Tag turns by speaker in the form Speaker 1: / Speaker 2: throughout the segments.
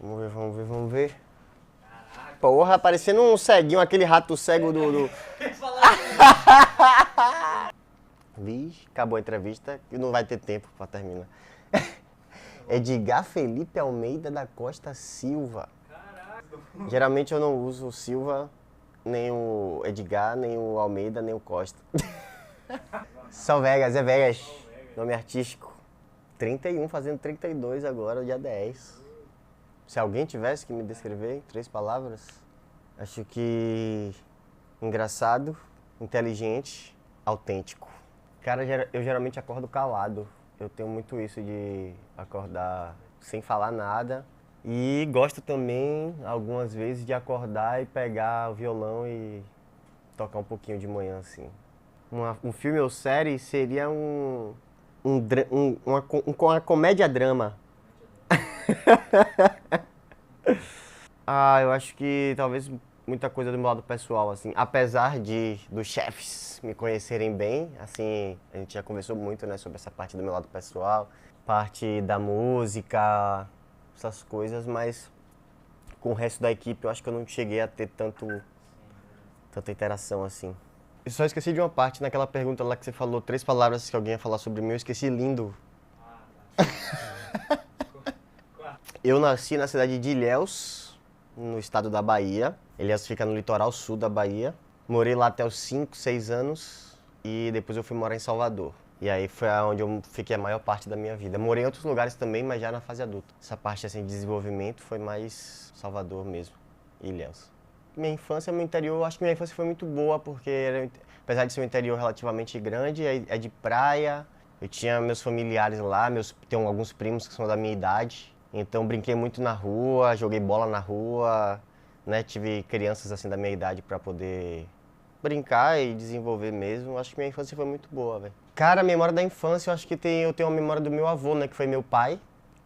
Speaker 1: Vamos ver, vamos ver, vamos ver. Porra, parecendo um ceguinho, aquele rato cego do... Vixe, acabou a entrevista e não vai ter tempo pra terminar. Edgar Felipe Almeida da Costa Silva. Geralmente eu não uso o Silva, nem o Edgar, nem o Almeida, nem o Costa. São Vegas, é Vegas. Nome artístico. 31, fazendo 32 agora, dia 10. Se alguém tivesse que me descrever em 3 palavras, acho que engraçado, inteligente, autêntico. Cara, eu geralmente acordo calado. Eu tenho muito isso de acordar sem falar nada. E gosto também, algumas vezes, de acordar e pegar o violão e tocar um pouquinho de manhã, assim. Um filme ou série seria uma comédia-drama. Eu acho que talvez muita coisa do meu lado pessoal, assim. Apesar dos chefes me conhecerem bem, assim, a gente já conversou muito, né, sobre essa parte do meu lado pessoal, parte da música, essas coisas, mas com o resto da equipe eu acho que eu não cheguei a ter tanta interação, assim. Eu só esqueci de uma parte naquela pergunta lá que você falou 3 palavras que alguém ia falar sobre mim, eu esqueci lindo. Eu nasci na cidade de Ilhéus, no estado da Bahia. Ilhéus fica no litoral sul da Bahia. Morei lá até os 5, 6 anos e depois eu fui morar em Salvador. E aí foi onde eu fiquei a maior parte da minha vida. Morei em outros lugares também, mas já na fase adulta. Essa parte assim, de desenvolvimento foi mais Salvador mesmo, Ilhéus. Minha infância no interior, acho que minha infância foi muito boa, porque apesar de ser um interior relativamente grande, é de praia. Eu tinha meus familiares lá, tenho alguns primos que são da minha idade. Então brinquei muito na rua, joguei bola na rua, né? Tive crianças assim da minha idade para poder brincar e desenvolver mesmo. Acho que minha infância foi muito boa, velho. Cara, a memória da infância, eu acho que eu tenho uma memória do meu avô, né? Que foi meu pai.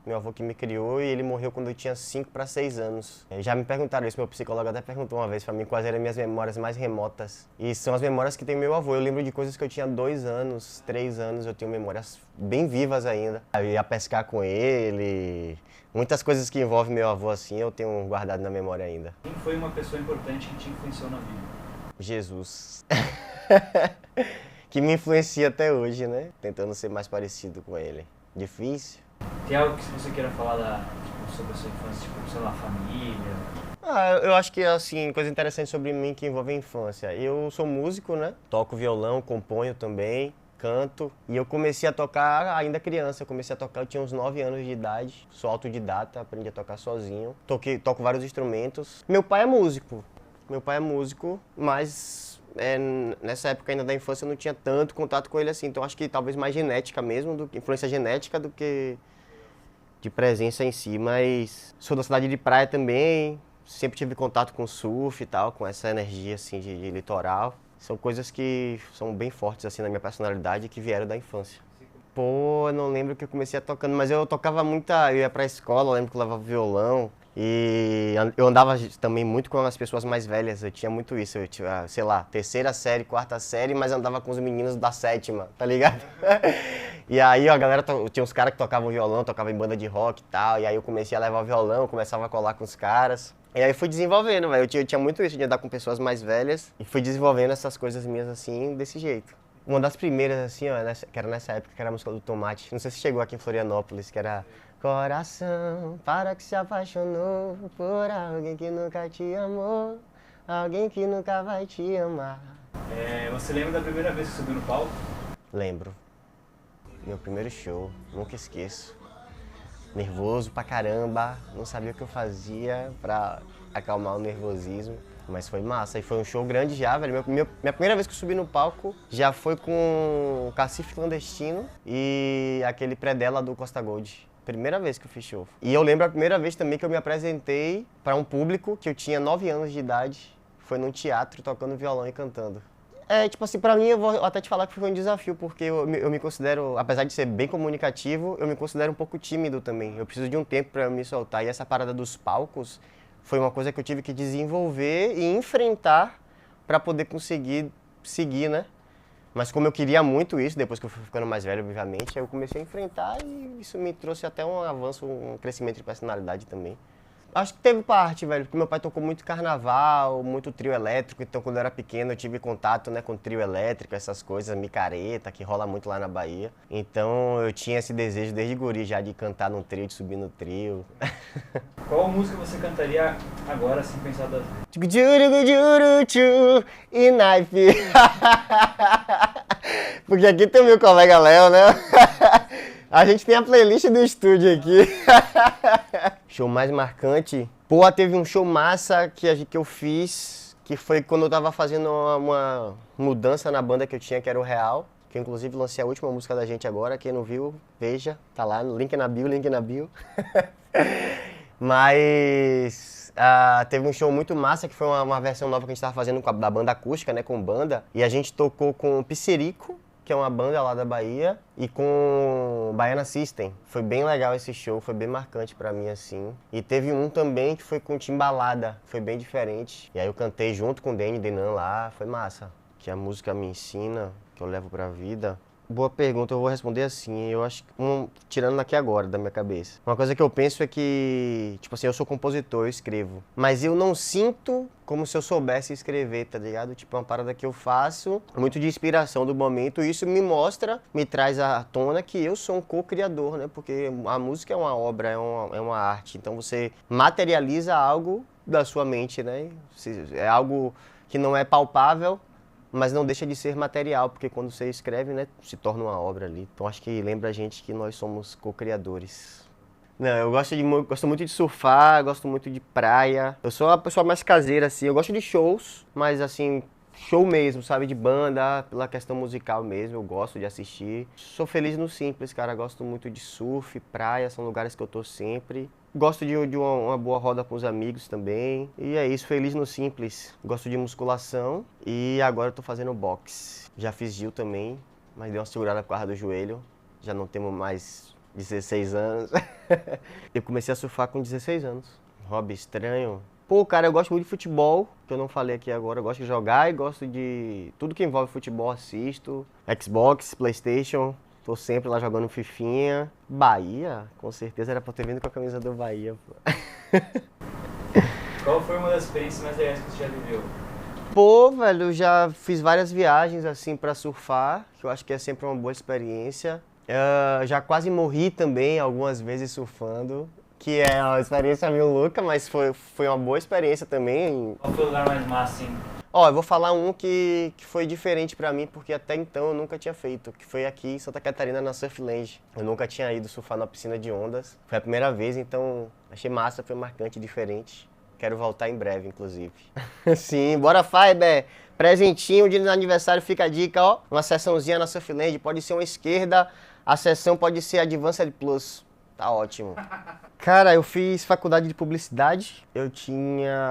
Speaker 1: Meu avô que me criou e ele morreu quando eu tinha 5 para 6 anos. Já me perguntaram isso, meu psicólogo até perguntou uma vez pra mim quais eram minhas memórias mais remotas. E são as memórias que tem meu avô. Eu lembro de coisas que eu tinha 2 anos, 3 anos, eu tenho memórias bem vivas ainda. Eu ia pescar com ele. Muitas coisas que envolvem meu avô assim eu tenho guardado na memória ainda.
Speaker 2: Quem foi uma pessoa importante que te influenciou na vida?
Speaker 1: Jesus. Que me influencia até hoje, né? Tentando ser mais parecido com ele. Difícil.
Speaker 2: Tem algo que você queira falar sobre a sua infância, tipo, sei lá, família?
Speaker 1: Eu acho que, assim, coisa interessante sobre mim que envolve a infância. Eu sou músico, né? Toco violão, componho também, canto. E eu comecei a tocar ainda criança. Eu comecei a tocar, eu tinha uns 9 anos de idade. Sou autodidata, aprendi a tocar sozinho. Toco vários instrumentos. Meu pai é músico. Mas nessa época ainda da infância eu não tinha tanto contato com ele assim. Então acho que talvez mais genética mesmo, influência genética do que de presença em si, mas sou da cidade de praia também, sempre tive contato com surf e tal, com essa energia assim de litoral. São coisas que são bem fortes assim na minha personalidade e que vieram da infância. Pô, eu não lembro que eu comecei tocando, mas eu tocava eu ia pra escola, eu lembro que eu levava violão. E eu andava também muito com as pessoas mais velhas, eu tinha muito isso, eu tinha, sei lá, 3ª série, 4ª série, mas andava com os meninos da 7ª, tá ligado? E aí a galera, tinha uns caras que tocavam violão, tocavam em banda de rock e tal, e aí eu comecei a levar o violão, começava a colar com os caras. E aí fui desenvolvendo, velho, eu tinha muito isso de andar com pessoas mais velhas, e fui desenvolvendo essas coisas minhas assim, desse jeito. Uma das primeiras, assim, ó, que era nessa época, que era a música do Tomate, não sei se chegou aqui em Florianópolis, que era... Coração, para que se apaixonou por alguém que nunca te amou, alguém que nunca vai te amar.
Speaker 2: Você lembra da primeira vez que subiu no palco?
Speaker 1: Lembro. Meu primeiro show, nunca esqueço. Nervoso pra caramba, não sabia o que eu fazia pra acalmar o nervosismo. Mas foi massa, e foi um show grande já, velho. Minha primeira vez que eu subi no palco já foi com o Cacife Clandestino e aquele pré-dela do Costa Gold. Primeira vez que eu fiz show. E eu lembro a primeira vez também que eu me apresentei para um público que eu tinha 9 anos de idade. Foi num teatro tocando violão e cantando. Tipo assim, pra mim eu vou até te falar que foi um desafio, porque eu me considero, apesar de ser bem comunicativo, eu me considero um pouco tímido também. Eu preciso de um tempo para me soltar. E essa parada dos palcos foi uma coisa que eu tive que desenvolver e enfrentar para poder conseguir seguir, né? Mas como eu queria muito isso, depois que eu fui ficando mais velho, obviamente, eu comecei a enfrentar e isso me trouxe até um avanço, um crescimento de personalidade também. Acho que teve parte, velho, porque meu pai tocou muito carnaval, muito trio elétrico, então quando eu era pequeno eu tive contato, né, com trio elétrico, essas coisas, micareta, que rola muito lá na Bahia. Então eu tinha esse desejo desde guri já de cantar num trio, de subir no trio.
Speaker 2: Qual música você cantaria agora, sem pensar das letras?
Speaker 1: E knife. Porque aqui tem o meu colega Léo, né? A gente tem a playlist do estúdio aqui. Show mais marcante. Pô, teve um show massa que eu fiz, que foi quando eu tava fazendo uma mudança na banda que eu tinha, que era o Real. Que eu, inclusive, lancei a última música da gente agora. Quem não viu, veja. Tá lá, link na bio, link na bio. Mas teve um show muito massa, que foi uma versão nova que a gente tava fazendo da banda acústica, né, com banda. E a gente tocou com o Pissirico, que é uma banda lá da Bahia, e com Baiana System. Foi bem legal esse show, foi bem marcante pra mim, assim. E teve um também que foi com Timbalada, foi bem diferente. E aí eu cantei junto com o Danny Denan lá, foi massa. Que a música me ensina, que eu levo pra vida. Boa pergunta, eu vou responder assim, eu acho que, tirando aqui agora da minha cabeça. Uma coisa que eu penso é que, tipo assim, eu sou compositor, eu escrevo, mas eu não sinto como se eu soubesse escrever, tá ligado? Tipo, é uma parada que eu faço, muito de inspiração do momento, e isso me mostra, me traz à tona que eu sou um co-criador, né? Porque a música é uma obra, é uma arte, então você materializa algo da sua mente, né? É algo que não é palpável, mas não deixa de ser material, porque quando você escreve, né, se torna uma obra ali. Então acho que lembra a gente que nós somos co-criadores. Não, eu gosto muito de surfar, gosto muito de praia. Eu sou uma pessoa mais caseira, assim. Eu gosto de shows, mas assim, show mesmo, sabe? De banda, pela questão musical mesmo, eu gosto de assistir. Sou feliz no simples, cara. Gosto muito de surf, praia, são lugares que eu tô sempre. Gosto de uma boa roda com os amigos também. E é isso, feliz no simples. Gosto de musculação e agora eu tô fazendo boxe. Já fiz Gil também, mas dei uma segurada por causa do joelho. Já não temos mais 16 anos. Eu comecei a surfar com 16 anos. Hobby estranho. Pô, cara, eu gosto muito de futebol, que eu não falei aqui agora. Eu gosto de jogar e gosto de... Tudo que envolve futebol assisto. Xbox, PlayStation. Tô sempre lá jogando fifinha. Bahia, com certeza era pra ter vindo com a camisa do Bahia, pô.
Speaker 2: Qual foi uma das experiências mais legais que você já viveu?
Speaker 1: Pô, velho, eu já fiz várias viagens assim pra surfar, que eu acho que é sempre uma boa experiência. Já quase morri também algumas vezes surfando, que é uma experiência meio louca, mas foi uma boa experiência também.
Speaker 2: Qual foi o lugar mais massa, hein?
Speaker 1: Ó, eu vou falar um que foi diferente pra mim, porque até então eu nunca tinha feito, que foi aqui em Santa Catarina, na Surfland. Eu nunca tinha ido surfar na piscina de ondas. Foi a primeira vez, então achei massa, foi marcante, diferente. Quero voltar em breve, inclusive. Sim, bora Fiber! Presentinho de aniversário, fica a dica, ó. Uma sessãozinha na Surfland, pode ser uma esquerda, a sessão pode ser Advanced Plus. Tá ótimo. Cara, eu fiz faculdade de publicidade.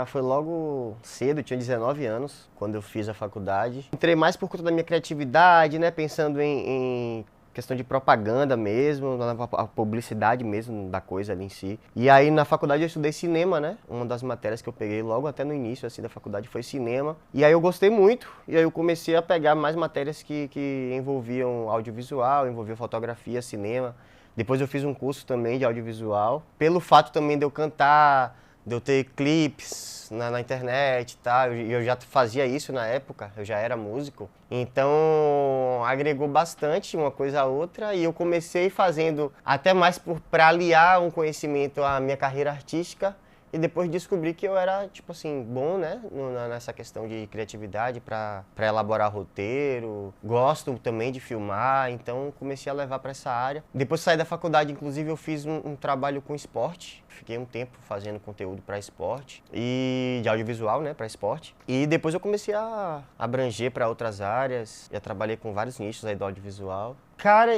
Speaker 1: Foi logo cedo, eu tinha 19 anos quando eu fiz a faculdade. Entrei mais por conta da minha criatividade, né? Pensando em questão de propaganda mesmo, a publicidade mesmo da coisa ali em si. E aí na faculdade eu estudei cinema, né? Uma das matérias que eu peguei logo até no início assim da faculdade foi cinema. E aí eu gostei muito. E aí eu comecei a pegar mais matérias que envolviam audiovisual, envolviam fotografia, cinema. Depois eu fiz um curso também de audiovisual. Pelo fato também de eu cantar, de eu ter clipes na internet e tal, eu já fazia isso na época, eu já era músico. Então agregou bastante uma coisa a outra e eu comecei fazendo até mais para aliar um conhecimento à minha carreira artística. E depois descobri que eu era, tipo assim, bom, né, nessa questão de criatividade para elaborar roteiro. Gosto também de filmar, então comecei a levar para essa área. Depois de sair da faculdade, inclusive, eu fiz um trabalho com esporte. Fiquei um tempo fazendo conteúdo para esporte e de audiovisual, né, para esporte. E depois eu comecei a abranger para outras áreas. Já trabalhei com vários nichos aí do audiovisual. Cara,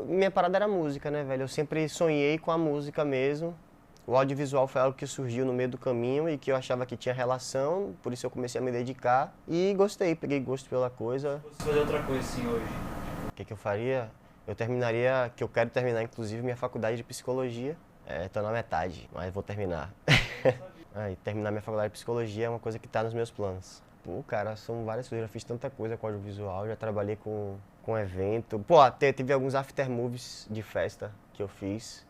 Speaker 1: minha parada era música, né, velho? Eu sempre sonhei com a música mesmo. O audiovisual foi algo que surgiu no meio do caminho e que eu achava que tinha relação, por isso eu comecei a me dedicar e gostei, peguei gosto pela coisa.
Speaker 2: Se fosse fazer outra coisa assim hoje?
Speaker 1: O que eu faria? Eu quero terminar inclusive minha faculdade de psicologia. Tô na metade, mas vou terminar. Terminar minha faculdade de psicologia é uma coisa que tá nos meus planos. Pô, cara, são várias coisas, eu já fiz tanta coisa com audiovisual, já trabalhei com evento. Pô, teve alguns after movies de festa que eu fiz.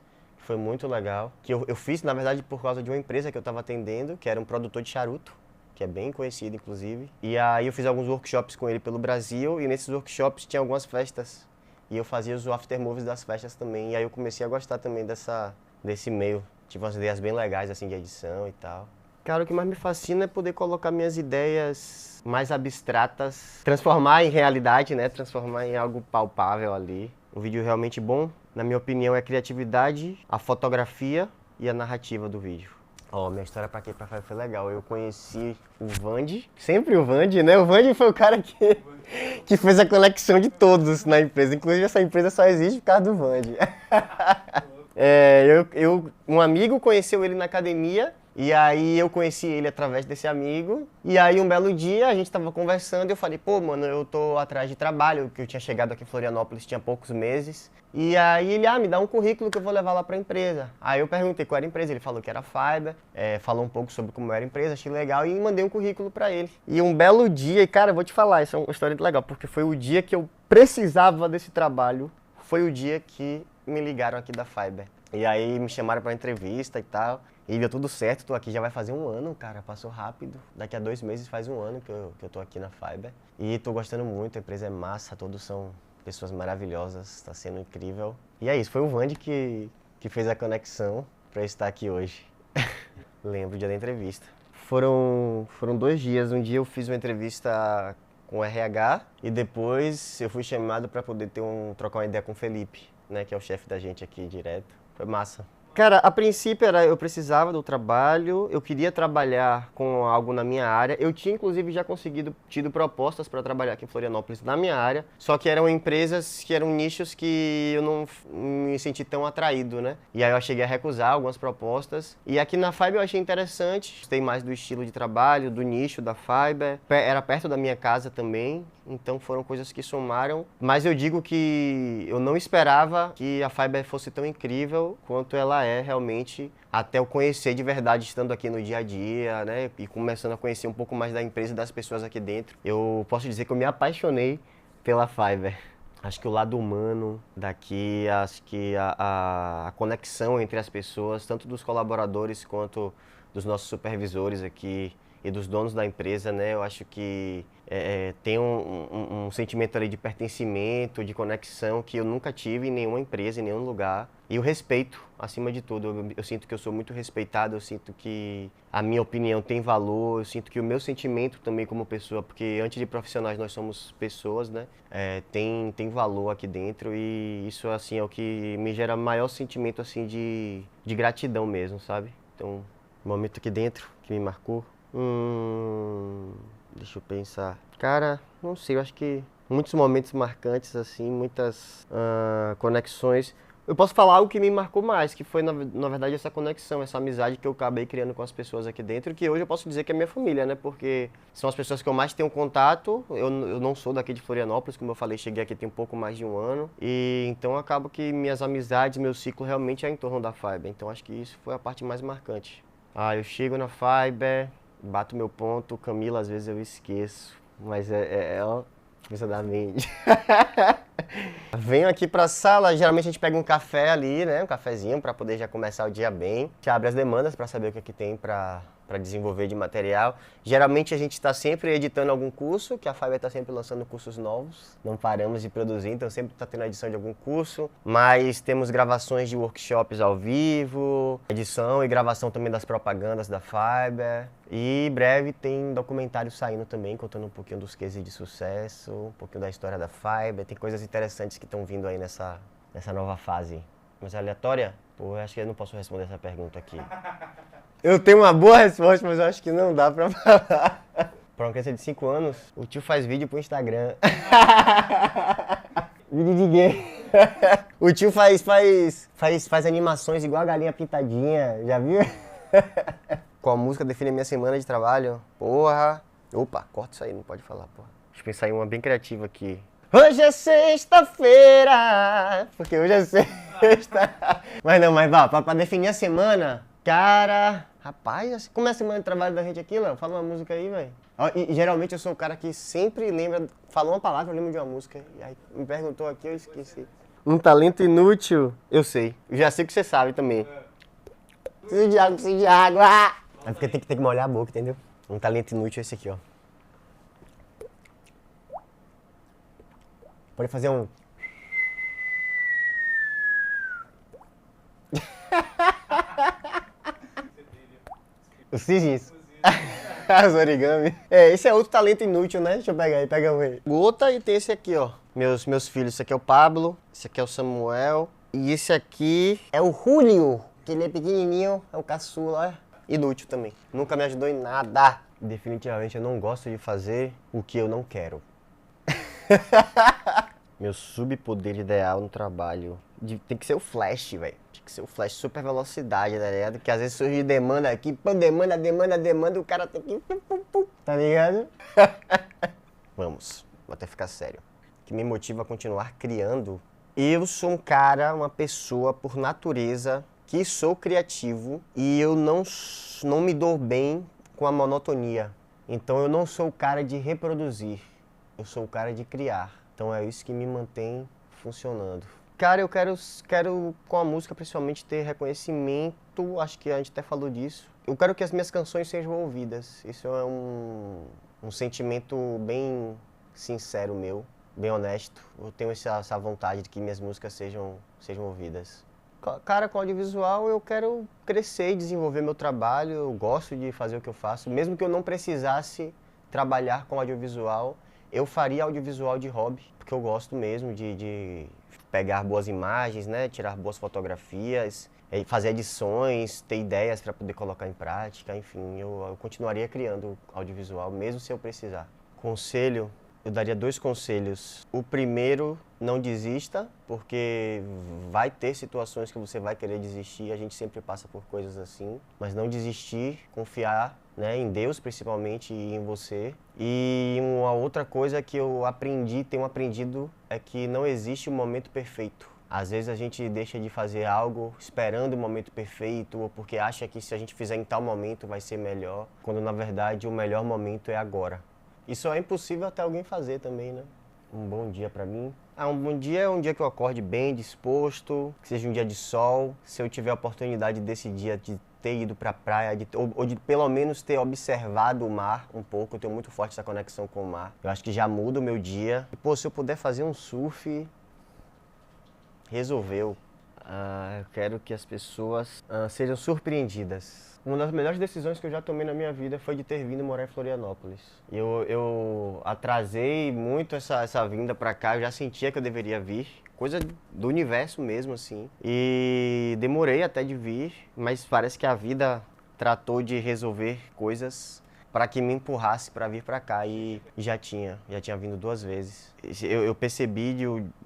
Speaker 1: Foi muito legal. Que eu fiz, na verdade, por causa de uma empresa que eu estava atendendo, que era um produtor de charuto, que é bem conhecido, inclusive. E aí eu fiz alguns workshops com ele pelo Brasil, e nesses workshops tinha algumas festas. E eu fazia os aftermovies das festas também. E aí eu comecei a gostar também desse meio. Tive umas ideias bem legais, assim, de edição e tal. Cara, o que mais me fascina é poder colocar minhas ideias mais abstratas, transformar em realidade, né? Transformar em algo palpável ali. Um vídeo realmente bom, na minha opinião, é a criatividade, a fotografia e a narrativa do vídeo. Ó, minha história pra aqui pra fora foi legal. Eu conheci o Vandi, sempre o Vandi, né? O Vandi foi o cara que fez a conexão de todos na empresa. Inclusive, essa empresa só existe por causa do Vandi. Um amigo conheceu ele na academia, e aí eu conheci ele através desse amigo. E aí um belo dia a gente tava conversando e eu falei, pô, mano, eu tô atrás de trabalho, que eu tinha chegado aqui em Florianópolis tinha poucos meses. E aí ele, me dá um currículo que eu vou levar lá pra empresa. Aí eu perguntei qual era a empresa, ele falou que era a Fiber, falou um pouco sobre como era a empresa, achei legal e mandei um currículo pra ele. E um belo dia, e cara, eu vou te falar, isso é uma história legal, porque foi o dia que eu precisava desse trabalho, foi o dia que me ligaram aqui da Fiber. E aí me chamaram pra entrevista e tal. E deu tudo certo, tô aqui já vai fazer um ano, cara, passou rápido. Daqui a 2 meses faz um ano que eu tô aqui na Fiber. E tô gostando muito, a empresa é massa, todos são pessoas maravilhosas, tá sendo incrível. E é isso, foi o Vandi que fez a conexão pra eu estar aqui hoje. Lembro o dia da entrevista. Foram 2 dias, um dia eu fiz uma entrevista com o RH e depois eu fui chamado pra poder trocar uma ideia com o Felipe, né, que é o chefe da gente aqui direto. Foi massa. Cara, a princípio eu precisava do trabalho, eu queria trabalhar com algo na minha área. Eu tinha, inclusive, já tido propostas para trabalhar aqui em Florianópolis na minha área, só que eram empresas que eram nichos que eu não me senti tão atraído, né? E aí eu cheguei a recusar algumas propostas. E aqui na Fiber eu achei interessante, gostei mais do estilo de trabalho, do nicho da Fiber. Era perto da minha casa também, então foram coisas que somaram. Mas eu digo que eu não esperava que a Fiber fosse tão incrível quanto ela é realmente, até eu conhecer de verdade estando aqui no dia a dia, né, e começando a conhecer um pouco mais da empresa e das pessoas aqui dentro. Eu posso dizer que eu me apaixonei pela Fiber. Acho que o lado humano daqui, acho que a conexão entre as pessoas, tanto dos colaboradores quanto dos nossos supervisores aqui e dos donos da empresa, né, eu acho que tem um sentimento ali de pertencimento, de conexão que eu nunca tive em nenhuma empresa, em nenhum lugar. E o respeito, acima de tudo. Eu sinto que eu sou muito respeitado, eu sinto que a minha opinião tem valor, eu sinto que o meu sentimento também como pessoa, porque antes de profissionais nós somos pessoas, né? Tem valor aqui dentro e isso assim é o que me gera maior sentimento assim de gratidão mesmo, sabe? Então, um momento aqui dentro que me marcou. Deixa eu pensar. Cara, não sei, eu acho que muitos momentos marcantes, assim, muitas conexões. Eu posso falar algo que me marcou mais, que foi, na verdade, essa conexão, essa amizade que eu acabei criando com as pessoas aqui dentro, que hoje eu posso dizer que é minha família, né? Porque são as pessoas que eu mais tenho contato. Eu não sou daqui de Florianópolis, como eu falei, cheguei aqui tem um pouco mais de um ano. E então acaba que minhas amizades, meu ciclo realmente é em torno da Fiber. Então acho que isso foi a parte mais marcante. Eu chego na Fiber, bato meu ponto, Camila às vezes eu esqueço, mas ó, coisa da mente. Venho aqui pra sala, geralmente a gente pega um café ali, né, um cafezinho pra poder já começar o dia bem. A gente abre as demandas pra saber o que é que tem pra desenvolver de material. Geralmente a gente está sempre editando algum curso, que a Fiber está sempre lançando cursos novos. Não paramos de produzir, então sempre está tendo a edição de algum curso. Mas temos gravações de workshops ao vivo, edição e gravação também das propagandas da Fiber. E em breve tem documentário saindo também, contando um pouquinho dos cases de sucesso, um pouquinho da história da Fiber. Tem coisas interessantes que estão vindo aí nessa nova fase. Mas é aleatória? Pô, eu acho que eu não posso responder essa pergunta aqui. Eu tenho uma boa resposta, mas eu acho que não dá pra falar. Pra uma criança de 5 anos, o tio faz vídeo pro Instagram. Vídeo de game. O tio faz animações igual a galinha pintadinha, já viu? Qual música define a minha semana de trabalho? Porra. Opa, corta isso aí, não pode falar, porra. Deixa eu pensar em uma bem criativa aqui. Hoje é sexta-feira, porque hoje é sexta. Mas pra definir a semana, cara, rapaz, como é a semana de trabalho da gente aqui, Léo? Fala uma música aí, velho. E geralmente eu sou o cara que sempre lembra, falou uma palavra, eu lembro de uma música. E aí me perguntou aqui, eu esqueci. Um talento inútil. Eu sei. Eu já sei que você sabe também. Preciso de água, preciso de água. É porque tem que molhar a boca, entendeu? Um talento inútil é esse aqui, ó. Pode fazer um... Os cisnes. Os origami. Esse é outro talento inútil, né? Deixa eu pegar aí, pega um aí. Gota, e tem esse aqui, ó. Meus filhos, esse aqui é o Pablo, esse aqui é o Samuel. E esse aqui é o Julio, que ele é pequenininho, é o caçula, inútil também. Nunca me ajudou em nada. Definitivamente eu não gosto de fazer o que eu não quero. Meu subpoder ideal no trabalho tem que ser o flash, velho. Tem que ser o flash, super velocidade, tá ligado? Que às vezes surge demanda aqui, pô, demanda, o cara tem que... Tá ligado? Vamos, vou até ficar sério. O que me motiva a continuar criando? Eu sou um cara, uma pessoa, por natureza, que sou criativo e eu não me dou bem com a monotonia. Então eu não sou o cara de reproduzir, eu sou o cara de criar. Então é isso que me mantém funcionando. Cara, eu quero com a música principalmente ter reconhecimento, acho que a gente até falou disso. Eu quero que as minhas canções sejam ouvidas. Isso é um sentimento bem sincero meu, bem honesto. Eu tenho essa vontade de que minhas músicas sejam ouvidas. Cara, com audiovisual eu quero crescer e desenvolver meu trabalho, eu gosto de fazer o que eu faço. Mesmo que eu não precisasse trabalhar com audiovisual, eu faria audiovisual de hobby, porque eu gosto mesmo de pegar boas imagens, né, tirar boas fotografias, fazer edições, ter ideias para poder colocar em prática, enfim, eu continuaria criando audiovisual, mesmo se eu precisar. Conselho, eu daria 2 conselhos. O primeiro, não desista, porque vai ter situações que você vai querer desistir, a gente sempre passa por coisas assim, mas não desistir, confiar, né, em Deus principalmente e em você. E uma outra coisa que eu tenho aprendido, é que não existe um momento perfeito. Às vezes a gente deixa de fazer algo esperando o momento perfeito, ou porque acha que se a gente fizer em tal momento vai ser melhor, quando na verdade o melhor momento é agora. Isso é impossível até alguém fazer também, né? Um bom dia pra mim. Um bom dia é um dia que eu acorde bem, disposto, que seja um dia de sol. Se eu tiver a oportunidade desse dia de ter ido pra praia, ou de pelo menos ter observado o mar um pouco, eu tenho muito forte essa conexão com o mar. Eu acho que já muda o meu dia. E, pô, se eu puder fazer um surf, resolveu. Eu quero que as pessoas sejam surpreendidas. Uma das melhores decisões que eu já tomei na minha vida foi de ter vindo morar em Florianópolis. Eu atrasei muito essa vinda pra cá, eu já sentia que eu deveria vir. Coisa do universo mesmo, assim. E demorei até de vir, mas parece que a vida tratou de resolver coisas para que me empurrasse para vir para cá, e já tinha vindo 2 vezes. Eu percebi,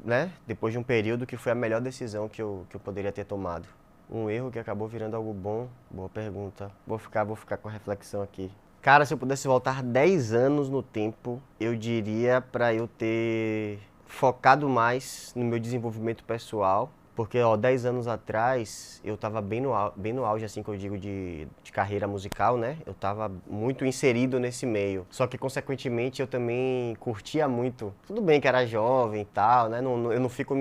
Speaker 1: né, depois de um período, que foi a melhor decisão que eu poderia ter tomado. Um erro que acabou virando algo bom? Boa pergunta. Vou ficar com a reflexão aqui. Cara, se eu pudesse voltar 10 anos no tempo, eu diria para eu ter focado mais no meu desenvolvimento pessoal. Porque, 10 anos atrás, eu tava bem no auge, assim, que eu digo, de carreira musical, né? Eu tava muito inserido nesse meio. Só que, consequentemente, eu também curtia muito. Tudo bem que era jovem e tal, né? Eu não fico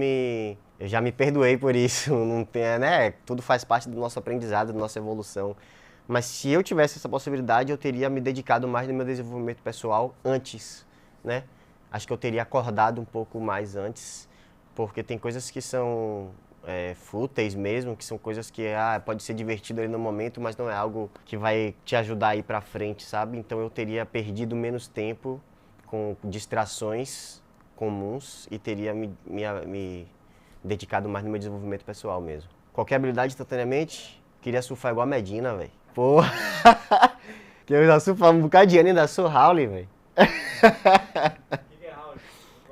Speaker 1: Eu já me perdoei por isso, não tem, né? Tudo faz parte do nosso aprendizado, da nossa evolução. Mas se eu tivesse essa possibilidade, eu teria me dedicado mais no meu desenvolvimento pessoal antes, né? Acho que eu teria acordado um pouco mais antes, porque tem coisas que são fúteis mesmo, que são coisas que pode ser divertido ali no momento, mas não é algo que vai te ajudar a ir pra frente, sabe? Então eu teria perdido menos tempo com distrações comuns e teria me dedicado mais no meu desenvolvimento pessoal mesmo. Qualquer habilidade instantaneamente, queria surfar igual a Medina, velho. Porra! Que eu já surfava um bocado de ano e ainda sou Howley, velho.
Speaker 2: O que é Howley?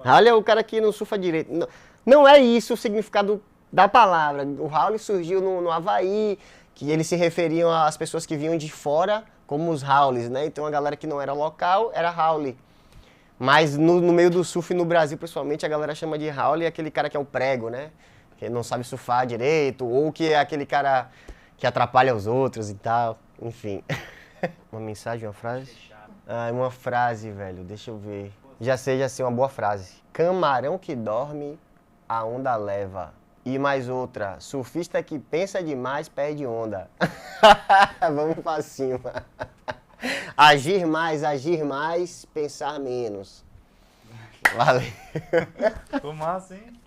Speaker 1: Howley é o cara que não surfa direito. Não é isso o significado da palavra. O Howley surgiu no Havaí, que eles se referiam às pessoas que vinham de fora como os Howleys, né? Então a galera que não era local era Howley. Mas no meio do surf no Brasil, principalmente, a galera chama de Howley aquele cara que é o prego, né? Que não sabe surfar direito, ou que é aquele cara que atrapalha os outros e tal. Enfim. Uma mensagem, uma frase? Uma frase, velho. Deixa eu ver. Já sei, uma boa frase. Camarão que dorme, a onda leva. E mais outra, surfista que pensa demais perde onda. Vamos pra cima. Agir mais, pensar menos. Valeu.
Speaker 3: Ficou massa, hein?